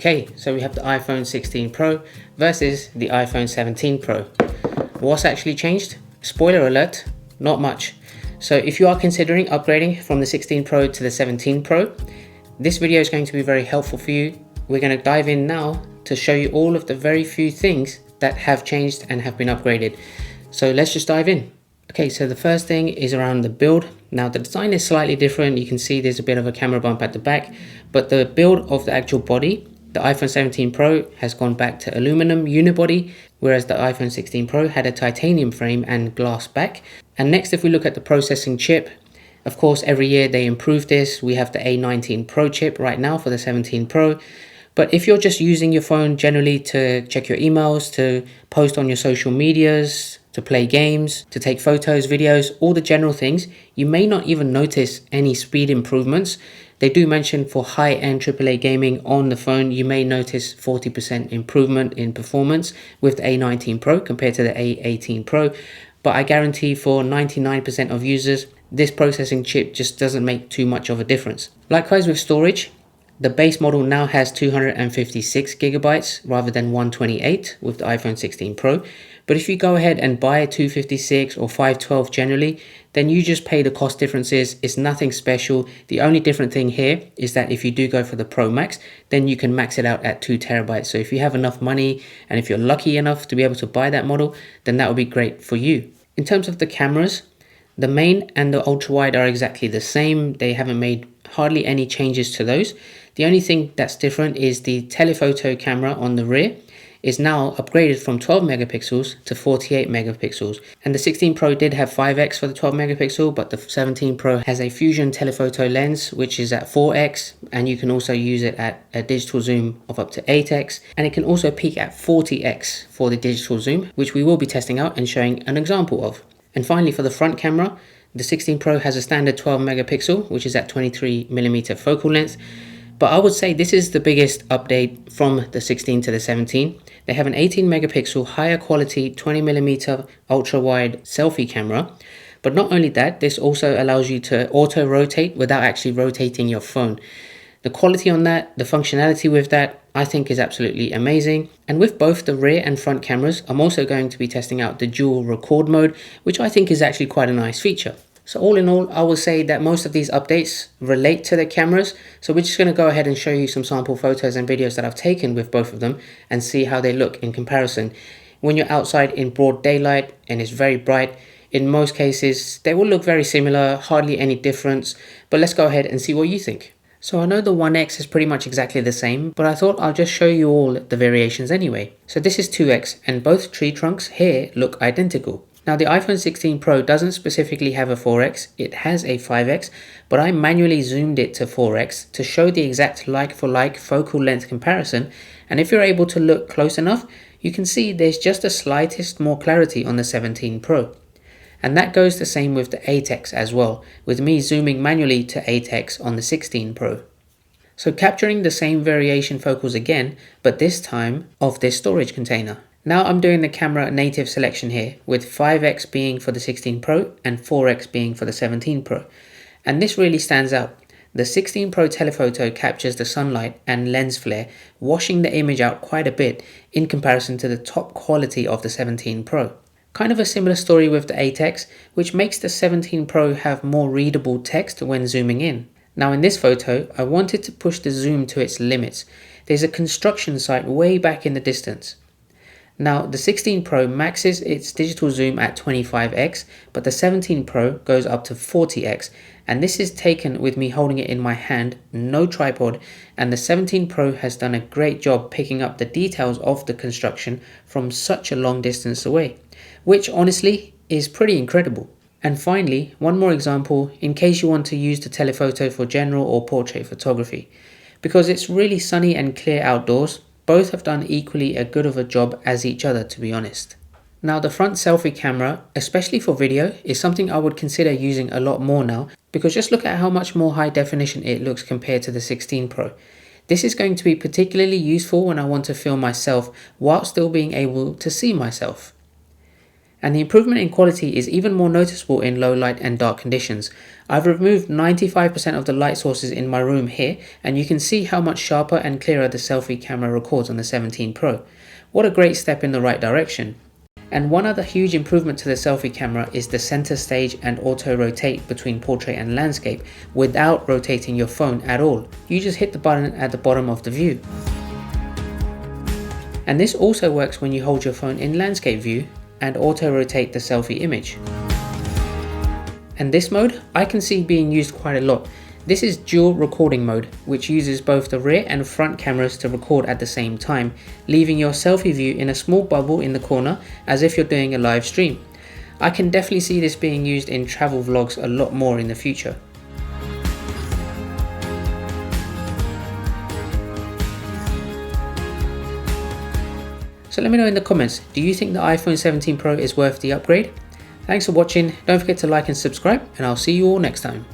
Okay, so we have the iPhone 16 Pro versus the iPhone 17 Pro. What's actually changed? Spoiler alert, not much. So if you are considering upgrading from the 16 Pro to the 17 Pro, this video is going to be very helpful for you. We're going to dive in now to show you all of the very few things that have changed and have been upgraded. So let's just dive in. Okay, so the first thing is around the build. Now the design is slightly different. You can see there's a bit of a camera bump at the back, but the build of the actual body, the iPhone 17 Pro has gone back to aluminum unibody, whereas the iPhone 16 Pro had a titanium frame and glass back. And next, if we look at the processing chip, of course, every year they improve this. We have the A19 Pro chip right now for the 17 Pro. But if you're just using your phone generally to check your emails, to post on your social medias, to play games, to take photos, videos, all the general things, you may not even notice any speed improvements. They do mention for high-end AAA gaming on the phone, you may notice 40% improvement in performance with the A19 Pro compared to the A18 Pro. But I guarantee for 99% of users, this processing chip just doesn't make too much of a difference. Likewise with storage, the base model now has 256 gigabytes rather than 128 with the iPhone 16 Pro. But if you go ahead and buy a 256 or 512 generally, then you just pay the cost differences. It's nothing special. The only different thing here is that if you do go for the Pro Max, then you can max it out at 2 terabytes. So if you have enough money and if you're lucky enough to be able to buy that model, then that would be great for you. In terms of the cameras, the main and the ultra wide are exactly the same. They haven't made hardly any changes to those. The only thing that's different is the telephoto camera on the rear is now upgraded from 12 megapixels to 48 megapixels. And the 16 Pro did have 5x for the 12 megapixel, but the 17 Pro has a fusion telephoto lens, which is at 4x, and you can also use it at a digital zoom of up to 8x, and it can also peak at 40x for the digital zoom, which we will be testing out and showing an example of. And finally, for the front camera, the 16 Pro has a standard 12 megapixel, which is at 23mm focal length. But I would say this is the biggest update from the 16 to the 17. They have an 18 megapixel higher quality 20mm ultra wide selfie camera. But not only that, this also allows you to auto rotate without actually rotating your phone. The quality on that, the functionality with that, I think is absolutely amazing. And with both the rear and front cameras, I'm also going to be testing out the dual record mode, which I think is actually quite a nice feature. So all in all, I will say that most of these updates relate to the cameras. So we're just going to go ahead and show you some sample photos and videos that I've taken with both of them and see how they look in comparison. When you're outside in broad daylight and it's very bright, in most cases, they will look very similar, hardly any difference. But let's go ahead and see what you think. So I know the 1X is pretty much exactly the same, but I thought I'll just show you all the variations anyway. So this is 2X and both tree trunks here look identical. Now the iPhone 16 Pro doesn't specifically have a 4X, it has a 5X, but I manually zoomed it to 4X to show the exact like-for-like focal length comparison, and if you're able to look close enough, you can see there's just the slightest more clarity on the 17 Pro. And that goes the same with the 8X as well, with me zooming manually to 8X on the 16 Pro. So capturing the same variation focals again, but this time of this storage container. Now I'm doing the camera native selection here, with 5x being for the 16 Pro and 4x being for the 17 Pro. And this really stands out. The 16 Pro telephoto captures the sunlight and lens flare, washing the image out quite a bit in comparison to the top quality of the 17 Pro. Kind of a similar story with the 8x, which makes the 17 Pro have more readable text when zooming in. Now in this photo, I wanted to push the zoom to its limits. There's a construction site way back in the distance. Now the 16 Pro maxes its digital zoom at 25x, but the 17 Pro goes up to 40x, and this is taken with me holding it in my hand, no tripod, and the 17 Pro has done a great job picking up the details of the construction from such a long distance away, which honestly is pretty incredible. And finally, one more example in case you want to use the telephoto for general or portrait photography. Because it's really sunny and clear outdoors, both have done equally as good of a job as each other, to be honest. Now the front selfie camera, especially for video, is something I would consider using a lot more now, because just look at how much more high definition it looks compared to the 16 Pro. This is going to be particularly useful when I want to film myself while still being able to see myself. And the improvement in quality is even more noticeable in low light and dark conditions. I've removed 95% of the light sources in my room here, and you can see how much sharper and clearer the selfie camera records on the 17 Pro. What a great step in the right direction. And one other huge improvement to the selfie camera is the center stage and auto rotate between portrait and landscape without rotating your phone at all. You just hit the button at the bottom of the view. And this also works when you hold your phone in landscape view and auto rotate the selfie image. And this mode I can see being used quite a lot. This is dual recording mode, which uses both the rear and front cameras to record at the same time, leaving your selfie view in a small bubble in the corner as if you're doing a live stream. I can definitely see this being used in travel vlogs a lot more in the future. So let me know in the comments, do you think the iPhone 17 Pro is worth the upgrade? Thanks for watching, don't forget to like and subscribe, and I'll see you all next time.